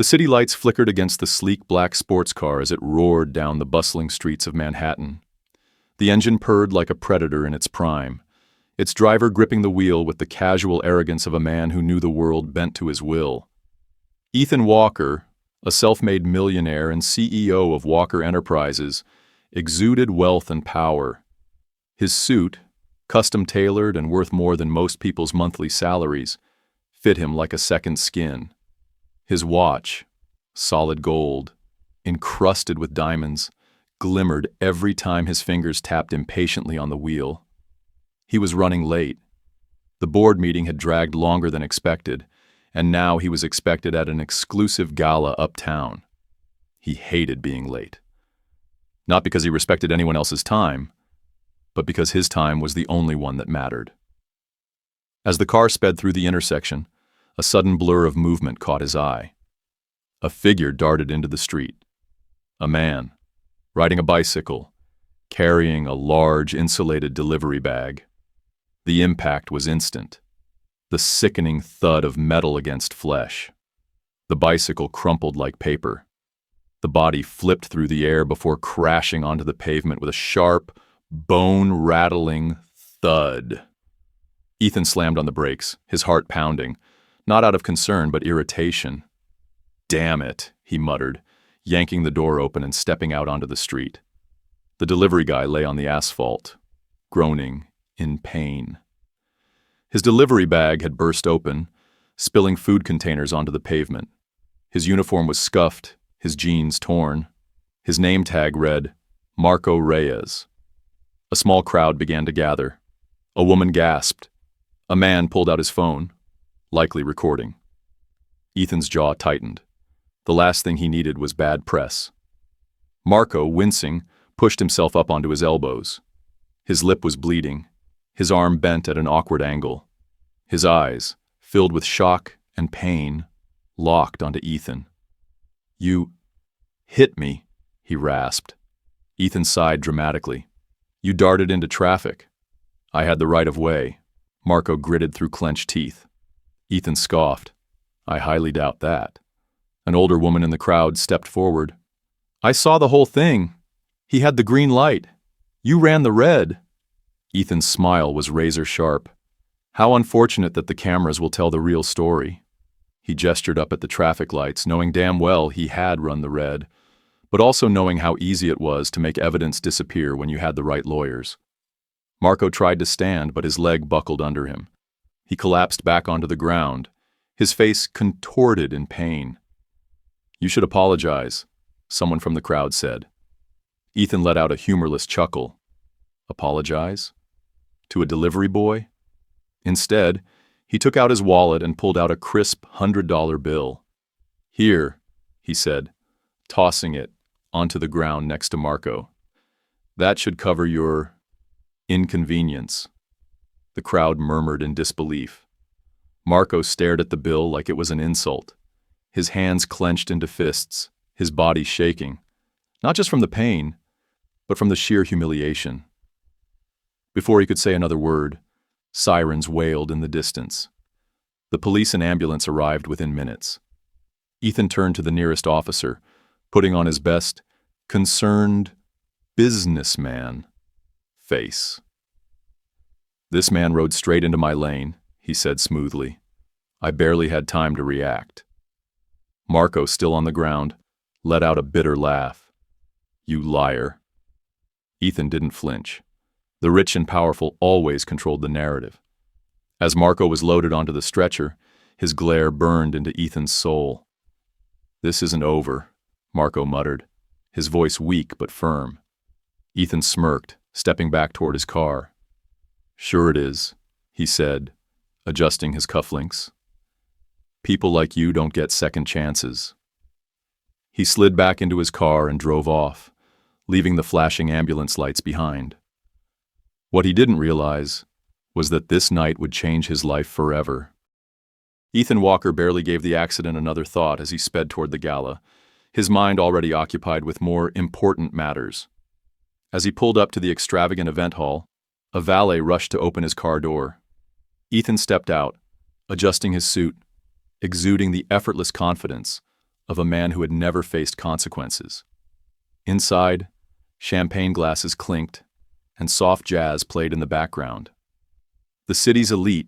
The city lights flickered against the sleek black sports car as it roared down the bustling streets of Manhattan. The engine purred like a predator in its prime, its driver gripping the wheel with the casual arrogance of a man who knew the world bent to his will. Ethan Walker, a self-made millionaire and CEO of Walker Enterprises, exuded wealth and power. His suit, custom-tailored and worth more than most people's monthly salaries, fit him like a second skin. His watch, solid gold, encrusted with diamonds, glimmered every time his fingers tapped impatiently on the wheel. He was running late. The board meeting had dragged longer than expected, and now he was expected at an exclusive gala uptown. He hated being late. Not because he respected anyone else's time, but because his time was the only one that mattered. As the car sped through the intersection, a sudden blur of movement caught his eye. A figure darted into the street. A man, riding a bicycle, carrying a large insulated delivery bag. The impact was instant. The sickening thud of metal against flesh. The bicycle crumpled like paper. The body flipped through the air before crashing onto the pavement with a sharp, bone-rattling thud. Ethan slammed on the brakes, his heart pounding, not out of concern but irritation. "Damn it," he muttered, yanking the door open and stepping out onto the street. The delivery guy lay on the asphalt, groaning in pain. His delivery bag had burst open, spilling food containers onto the pavement. His uniform was scuffed, his jeans torn. His name tag read, Marco Reyes. A small crowd began to gather. A woman gasped. A man pulled out his phone, likely recording. Ethan's jaw tightened. The last thing he needed was bad press. Marco, wincing, pushed himself up onto his elbows. His lip was bleeding, his arm bent at an awkward angle. His eyes, filled with shock and pain, locked onto Ethan. "You hit me," he rasped. Ethan sighed dramatically. "You darted into traffic. I had the right of way." Marco gritted through clenched teeth. Ethan scoffed. "I highly doubt that." An older woman in the crowd stepped forward. "I saw the whole thing. He had the green light. You ran the red." Ethan's smile was razor sharp. How unfortunate that the cameras will tell the real story. He gestured up at the traffic lights, knowing damn well he had run the red, but also knowing how easy it was to make evidence disappear when you had the right lawyers. Marco tried to stand, but his leg buckled under him. He collapsed back onto the ground, his face contorted in pain. "You should apologize," someone from the crowd said. Ethan let out a humorless chuckle. Apologize? To a delivery boy? Instead, he took out his wallet and pulled out a crisp $100 bill. "Here," he said, tossing it onto the ground next to Marco. "That should cover your inconvenience." The crowd murmured in disbelief. Marco stared at the bill like it was an insult, his hands clenched into fists, his body shaking, not just from the pain, but from the sheer humiliation. Before he could say another word, sirens wailed in the distance. The police and ambulance arrived within minutes. Ethan turned to the nearest officer, putting on his best, concerned businessman face. "This man rode straight into my lane," he said smoothly. "I barely had time to react." Marco, still on the ground, let out a bitter laugh. "You liar." Ethan didn't flinch. The rich and powerful always controlled the narrative. As Marco was loaded onto the stretcher, his glare burned into Ethan's soul. "This isn't over," Marco muttered, his voice weak but firm. Ethan smirked, stepping back toward his car. "Sure it is," he said, adjusting his cufflinks. "People like you don't get second chances." He slid back into his car and drove off, leaving the flashing ambulance lights behind. What he didn't realize was that this night would change his life forever. Ethan Walker barely gave the accident another thought as he sped toward the gala, his mind already occupied with more important matters. As he pulled up to the extravagant event hall, a valet rushed to open his car door. Ethan stepped out, adjusting his suit, exuding the effortless confidence of a man who had never faced consequences. Inside, champagne glasses clinked, and soft jazz played in the background. The city's elite,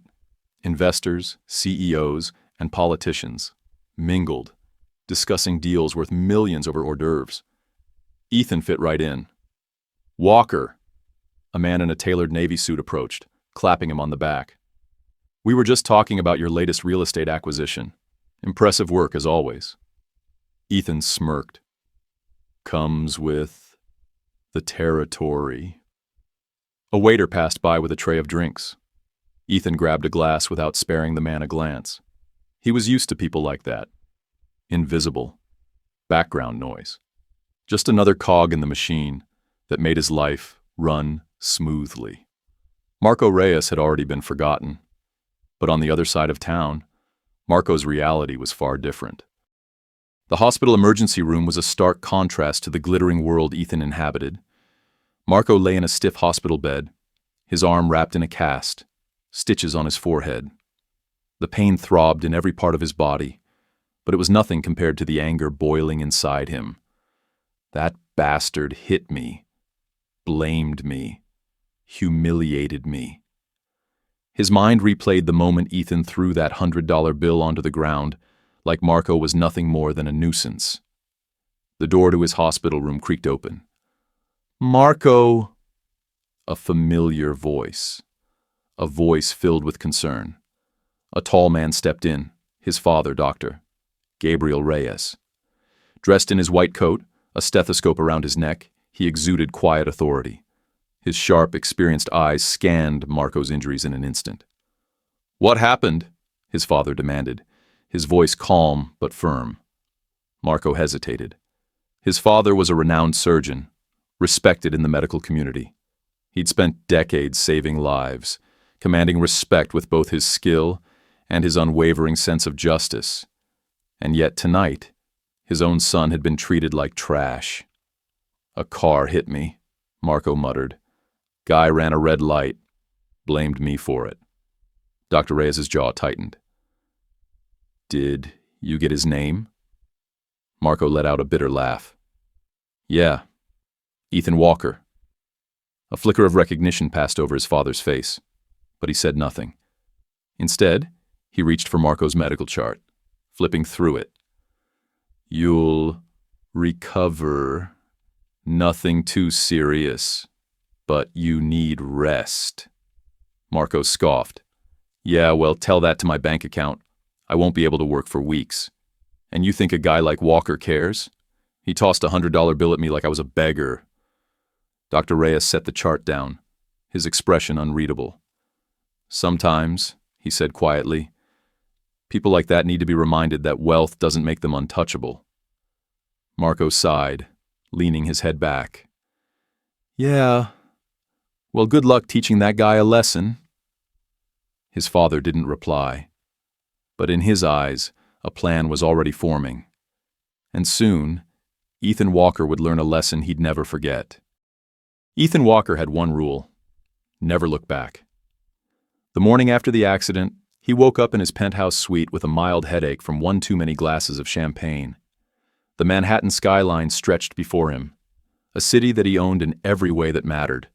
investors, CEOs, and politicians, mingled, discussing deals worth millions over hors d'oeuvres. Ethan fit right in. "Walker," a man in a tailored Navy suit approached, clapping him on the back. "We were just talking about your latest real estate acquisition. Impressive work, as always." Ethan smirked. "Comes with the territory." A waiter passed by with a tray of drinks. Ethan grabbed a glass without sparing the man a glance. He was used to people like that. Invisible. Background noise. Just another cog in the machine that made his life run smoothly. Marco Reyes had already been forgotten. But on the other side of town, Marco's reality was far different. The hospital emergency room was a stark contrast to the glittering world Ethan inhabited. Marco lay in a stiff hospital bed, his arm wrapped in a cast, stitches on his forehead. The pain throbbed in every part of his body, but it was nothing compared to the anger boiling inside him. That bastard hit me, blamed me, humiliated me. His mind replayed the moment Ethan threw that $100 bill onto the ground, like Marco was nothing more than a nuisance. The door to his hospital room creaked open. "Marco!" A familiar voice. A voice filled with concern. A tall man stepped in, his father, Dr. Gabriel Reyes. Dressed in his white coat, a stethoscope around his neck, he exuded quiet authority. His sharp, experienced eyes scanned Marco's injuries in an instant. "What happened?" his father demanded, his voice calm but firm. Marco hesitated. His father was a renowned surgeon, respected in the medical community. He'd spent decades saving lives, commanding respect with both his skill and his unwavering sense of justice. And yet tonight, his own son had been treated like trash. "A car hit me," Marco muttered. "Guy ran a red light, blamed me for it." Dr. Reyes's jaw tightened. "Did you get his name?" Marco let out a bitter laugh. "Yeah, Ethan Walker." A flicker of recognition passed over his father's face, but he said nothing. Instead, he reached for Marco's medical chart, flipping through it. "You'll recover. Nothing too serious, but you need rest." Marco scoffed. "Yeah, well, tell that to my bank account. I won't be able to work for weeks. And you think a guy like Walker cares? He tossed a $100 bill at me like I was a beggar." Dr. Reyes set the chart down, his expression unreadable. "Sometimes," he said quietly, "people like that need to be reminded that wealth doesn't make them untouchable." Marco sighed, leaning his head back. "Yeah, well, good luck teaching that guy a lesson." His father didn't reply, but in his eyes, a plan was already forming. And soon, Ethan Walker would learn a lesson he'd never forget. Ethan Walker had one rule: never look back. The morning after the accident, he woke up in his penthouse suite with a mild headache from one too many glasses of champagne. The Manhattan skyline stretched before him, a city that he owned in every way that mattered.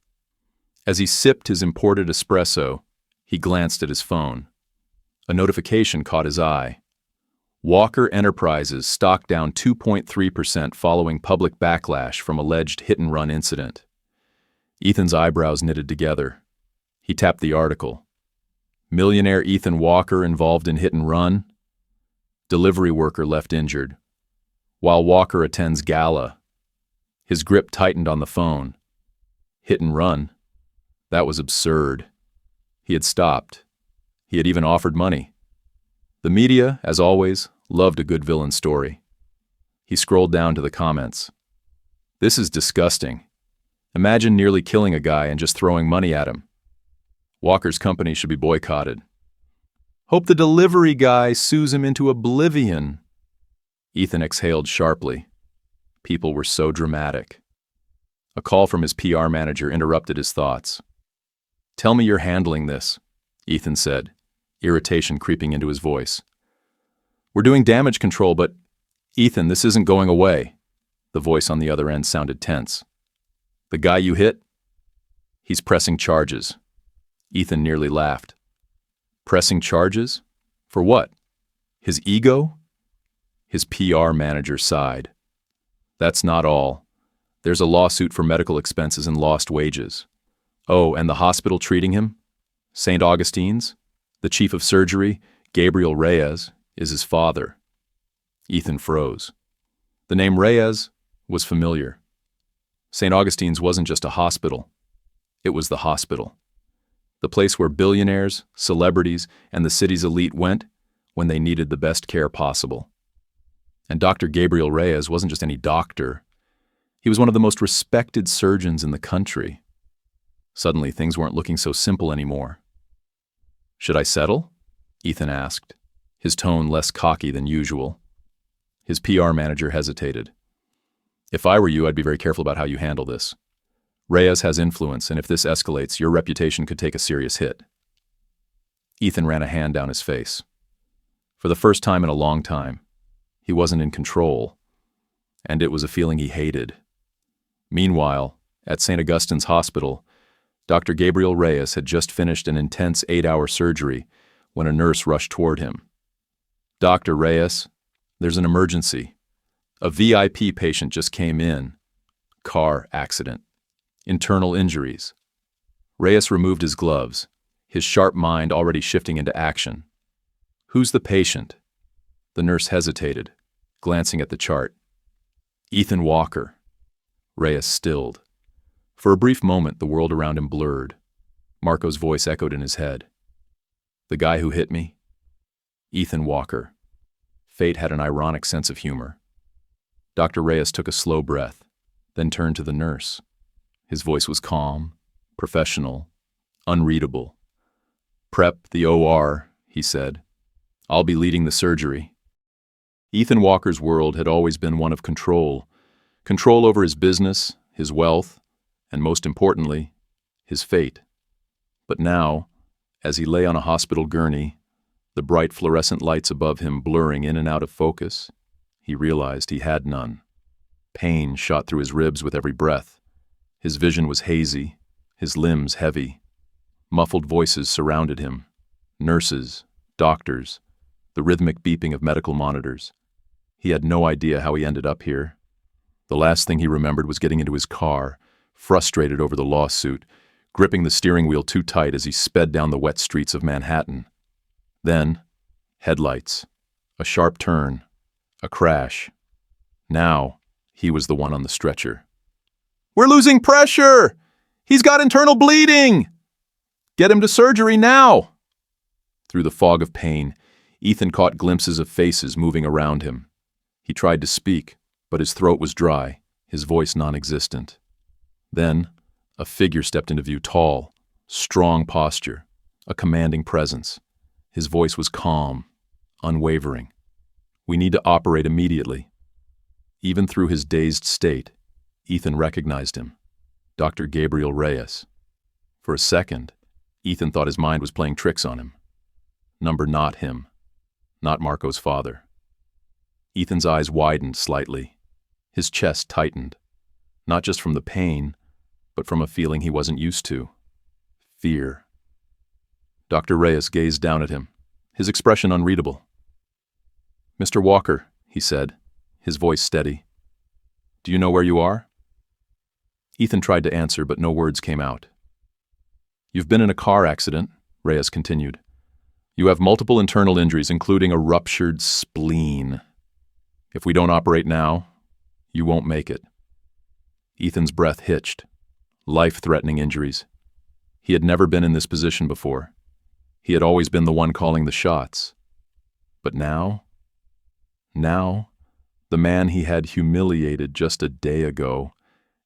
As he sipped his imported espresso, he glanced at his phone. A notification caught his eye. Walker Enterprises stock down 2.3% following public backlash from alleged hit-and-run incident. Ethan's eyebrows knitted together. He tapped the article. Millionaire Ethan Walker involved in hit-and-run. Delivery worker left injured. While Walker attends gala. His grip tightened on the phone. Hit-and-run. That was absurd. He had stopped. He had even offered money. The media, as always, loved a good villain story. He scrolled down to the comments. "This is disgusting. Imagine nearly killing a guy and just throwing money at him. Walker's company should be boycotted. Hope the delivery guy sues him into oblivion." Ethan exhaled sharply. People were so dramatic. A call from his PR manager interrupted his thoughts. "Tell me you're handling this," Ethan said, irritation creeping into his voice. "We're doing damage control, but Ethan, this isn't going away. The voice on the other end sounded tense. The guy you hit? He's pressing charges. Ethan nearly laughed. Pressing charges? For what? His ego? His PR manager sighed. That's not all. There's a lawsuit for medical expenses and lost wages. Oh, and the hospital treating him? St. Augustine's? The chief of surgery, Gabriel Reyes, is his father. Ethan froze. The name Reyes was familiar. St. Augustine's wasn't just a hospital. It was the hospital. The place where billionaires, celebrities, and the city's elite went when they needed the best care possible. And Dr. Gabriel Reyes wasn't just any doctor. He was one of the most respected surgeons in the country. Suddenly, things weren't looking so simple anymore. Should I settle? Ethan asked, his tone less cocky than usual. His PR manager hesitated. If I were you, I'd be very careful about how you handle this. Reyes has influence, and if this escalates, your reputation could take a serious hit. Ethan ran a hand down his face. For the first time in a long time, he wasn't in control, and it was a feeling he hated. Meanwhile, at St. Augustine's Hospital, Dr. Gabriel Reyes had just finished an intense 8-hour surgery when a nurse rushed toward him. Dr. Reyes, there's an emergency. A VIP patient just came in. Car accident. Internal injuries. Reyes removed his gloves, his sharp mind already shifting into action. Who's the patient? The nurse hesitated, glancing at the chart. Ethan Walker. Reyes stilled. For a brief moment, the world around him blurred. Marco's voice echoed in his head. The guy who hit me? Ethan Walker. Fate had an ironic sense of humor. Dr. Reyes took a slow breath, then turned to the nurse. His voice was calm, professional, unreadable. Prep the OR, he said. I'll be leading the surgery. Ethan Walker's world had always been one of control. Control over his business, his wealth, and most importantly, his fate. But now, as he lay on a hospital gurney, the bright fluorescent lights above him blurring in and out of focus, he realized he had none. Pain shot through his ribs with every breath. His vision was hazy, his limbs heavy. Muffled voices surrounded him. Nurses, doctors, the rhythmic beeping of medical monitors. He had no idea how he ended up here. The last thing he remembered was getting into his car, frustrated over the lawsuit, gripping the steering wheel too tight as he sped down the wet streets of Manhattan. Then, headlights, a sharp turn, a crash. Now, he was the one on the stretcher. We're losing pressure! He's got internal bleeding! Get him to surgery now! Through the fog of pain, Ethan caught glimpses of faces moving around him. He tried to speak, but his throat was dry, his voice non-existent. Then, a figure stepped into view, tall, strong posture, a commanding presence. His voice was calm, unwavering. We need to operate immediately. Even through his dazed state, Ethan recognized him. Dr. Gabriel Reyes. For a second, Ethan thought his mind was playing tricks on him. Number not him. Not Marco's father. Ethan's eyes widened slightly. His chest tightened. Not just from the pain, but from a feeling he wasn't used to. Fear. Dr. Reyes gazed down at him, his expression unreadable. Mr. Walker, he said, his voice steady. Do you know where you are? Ethan tried to answer, but no words came out. You've been in a car accident, Reyes continued. You have multiple internal injuries, including a ruptured spleen. If we don't operate now, you won't make it. Ethan's breath hitched. Life-threatening injuries. He had never been in this position before. He had always been the one calling the shots. But now, the man he had humiliated just a day ago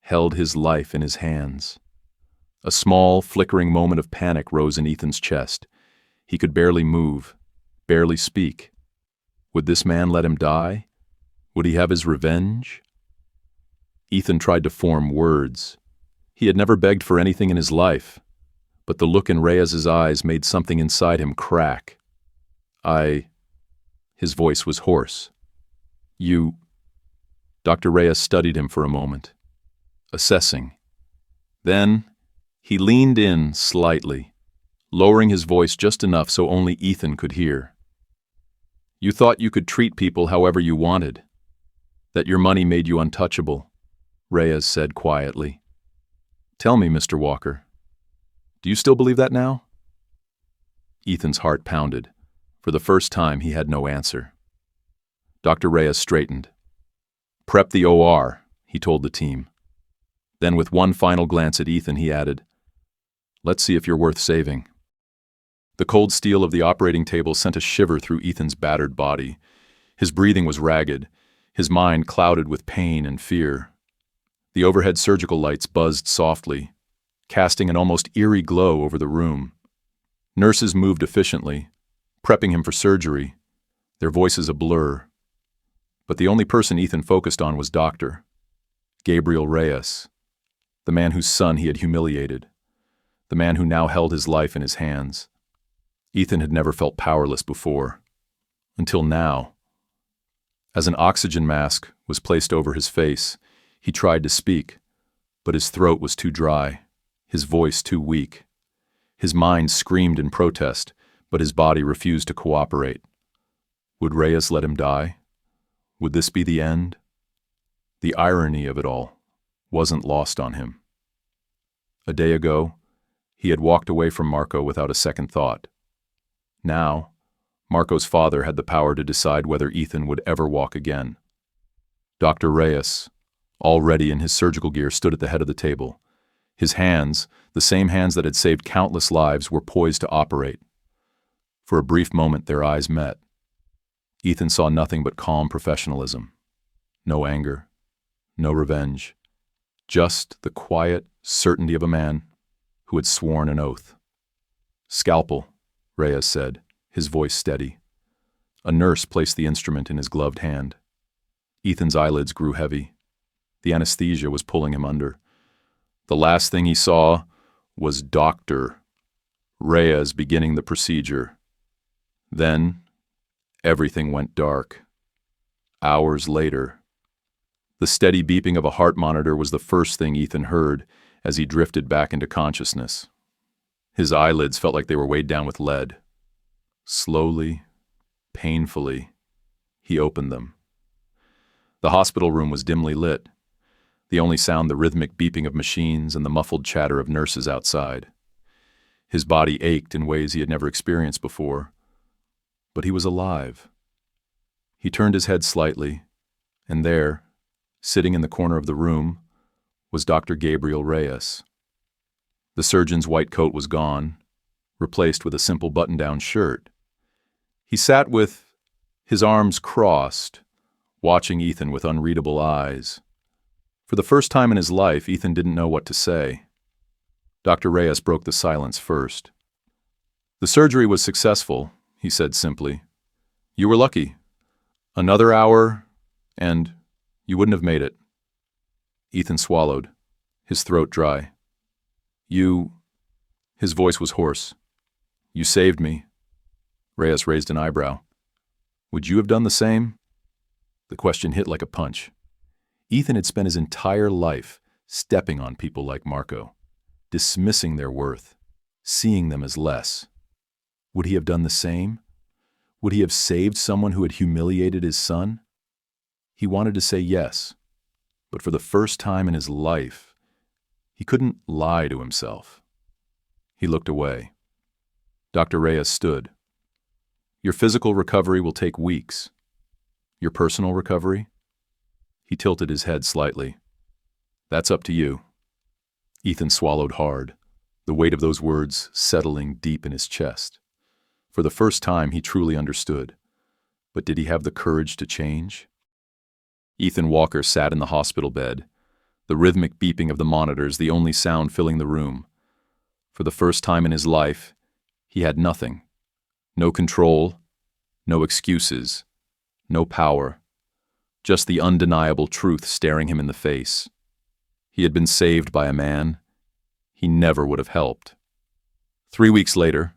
held his life in his hands. A small, flickering moment of panic rose in Ethan's chest. He could barely move, barely speak. Would this man let him die? Would he have his revenge? Ethan tried to form words. He had never begged for anything in his life, but the look in Reyes's eyes made something inside him crack. His voice was hoarse. You... Dr. Reyes studied him for a moment, assessing. Then, he leaned in slightly, lowering his voice just enough so only Ethan could hear. You thought you could treat people however you wanted, that your money made you untouchable, Reyes said quietly. Tell me, Mr. Walker, do you still believe that now? Ethan's heart pounded. For the first time, he had no answer. Dr. Reyes straightened. Prep the OR, he told the team. Then with one final glance at Ethan, he added, Let's see if you're worth saving. The cold steel of the operating table sent a shiver through Ethan's battered body. His breathing was ragged, his mind clouded with pain and fear. The overhead surgical lights buzzed softly, casting an almost eerie glow over the room. Nurses moved efficiently, prepping him for surgery, their voices a blur. But the only person Ethan focused on was Dr. Gabriel Reyes, the man whose son he had humiliated, the man who now held his life in his hands. Ethan had never felt powerless before, until now. As an oxygen mask was placed over his face, he tried to speak, but his throat was too dry, his voice too weak. His mind screamed in protest, but his body refused to cooperate. Would Reyes let him die? Would this be the end? The irony of it all wasn't lost on him. A day ago, he had walked away from Marco without a second thought. Now, Marco's father had the power to decide whether Ethan would ever walk again. Dr. Reyes, already in his surgical gear, stood at the head of the table. His hands, the same hands that had saved countless lives, were poised to operate. For a brief moment, their eyes met. Ethan saw nothing but calm professionalism. No anger, no revenge, just the quiet certainty of a man who had sworn an oath. Scalpel, Reyes said, his voice steady. A nurse placed the instrument in his gloved hand. Ethan's eyelids grew heavy. The anesthesia was pulling him under. The last thing he saw was Dr. Reyes beginning the procedure. Then, everything went dark. Hours later, the steady beeping of a heart monitor was the first thing Ethan heard as he drifted back into consciousness. His eyelids felt like they were weighed down with lead. Slowly, painfully, he opened them. The hospital room was dimly lit, the only sound the rhythmic beeping of machines and the muffled chatter of nurses outside. His body ached in ways he had never experienced before, but he was alive. He turned his head slightly, and there, sitting in the corner of the room, was Dr. Gabriel Reyes. The surgeon's white coat was gone, replaced with a simple button-down shirt. He sat with his arms crossed, watching Ethan with unreadable eyes. For the first time in his life, Ethan didn't know what to say. Dr. Reyes broke the silence first. The surgery was successful, he said simply. You were lucky. Another hour, and you wouldn't have made it. Ethan swallowed, his throat dry. His voice was hoarse. You saved me. Reyes raised an eyebrow. Would you have done the same? The question hit like a punch. Ethan had spent his entire life stepping on people like Marco, dismissing their worth, seeing them as less. Would he have done the same? Would he have saved someone who had humiliated his son? He wanted to say yes, but for the first time in his life, he couldn't lie to himself. He looked away. Dr. Reyes stood. Your physical recovery will take weeks. Your personal recovery? He tilted his head slightly. That's up to you. Ethan swallowed hard, the weight of those words settling deep in his chest. For the first time, he truly understood. But did he have the courage to change? Ethan Walker sat in the hospital bed, the rhythmic beeping of the monitors the only sound filling the room. For the first time in his life, he had nothing. No control, no excuses, no power. Just the undeniable truth staring him in the face. He had been saved by a man he never would have helped. 3 weeks later,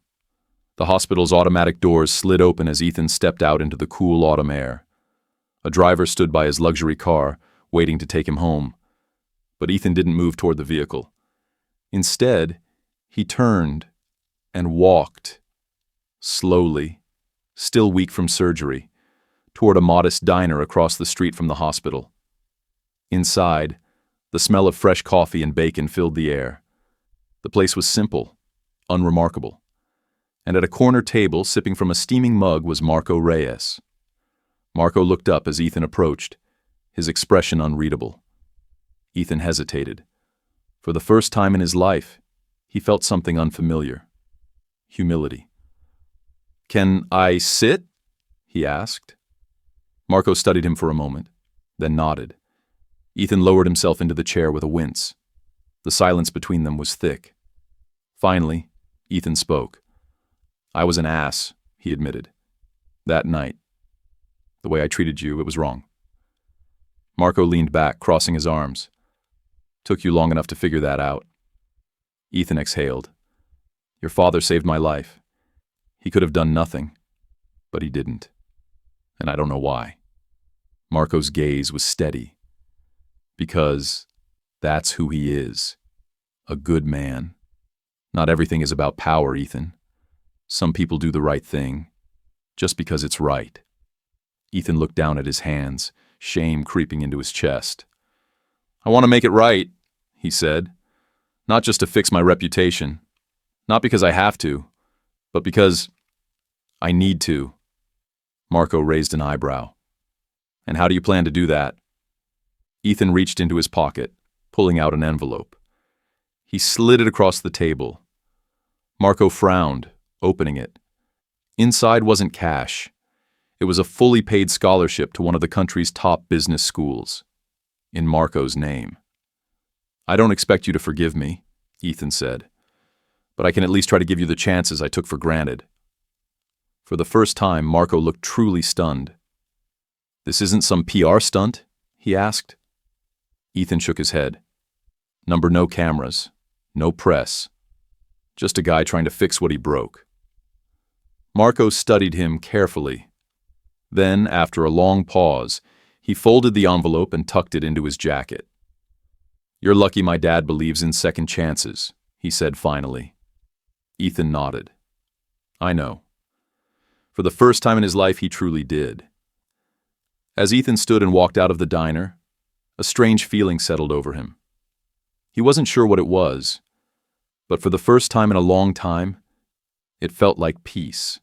the hospital's automatic doors slid open as Ethan stepped out into the cool autumn air. A driver stood by his luxury car, waiting to take him home. But Ethan didn't move toward the vehicle. Instead, he turned and walked, slowly, still weak from surgery, toward a modest diner across the street from the hospital. Inside, the smell of fresh coffee and bacon filled the air. The place was simple, unremarkable. And at a corner table, sipping from a steaming mug, was Marco Reyes. Marco looked up as Ethan approached, his expression unreadable. Ethan hesitated. For the first time in his life, he felt something unfamiliar. Humility. "Can I sit?" he asked. Marco studied him for a moment, then nodded. Ethan lowered himself into the chair with a wince. The silence between them was thick. Finally, Ethan spoke. "I was an ass," he admitted. "That night. The way I treated you, it was wrong." Marco leaned back, crossing his arms. "Took you long enough to figure that out." Ethan exhaled. "Your father saved my life. He could have done nothing, but he didn't. And I don't know why." Marco's gaze was steady. "Because that's who he is. A good man. Not everything is about power, Ethan. Some people do the right thing, just because it's right." Ethan looked down at his hands, shame creeping into his chest. "I want to make it right," he said. "Not just to fix my reputation. Not because I have to, but because I need to." Marco raised an eyebrow. "And how do you plan to do that?" Ethan reached into his pocket, pulling out an envelope. He slid it across the table. Marco frowned, opening it. Inside wasn't cash. It was a fully paid scholarship to one of the country's top business schools, in Marco's name. "I don't expect you to forgive me," Ethan said, "but I can at least try to give you the chances I took for granted." For the first time, Marco looked truly stunned. "This isn't some PR stunt?" he asked. Ethan shook his head. No cameras, no press. Just a guy trying to fix what he broke." Marco studied him carefully. Then, after a long pause, he folded the envelope and tucked it into his jacket. "You're lucky my dad believes in second chances," he said finally. Ethan nodded. "I know." For the first time in his life, he truly did. As Ethan stood and walked out of the diner, a strange feeling settled over him. He wasn't sure what it was, but for the first time in a long time, it felt like peace.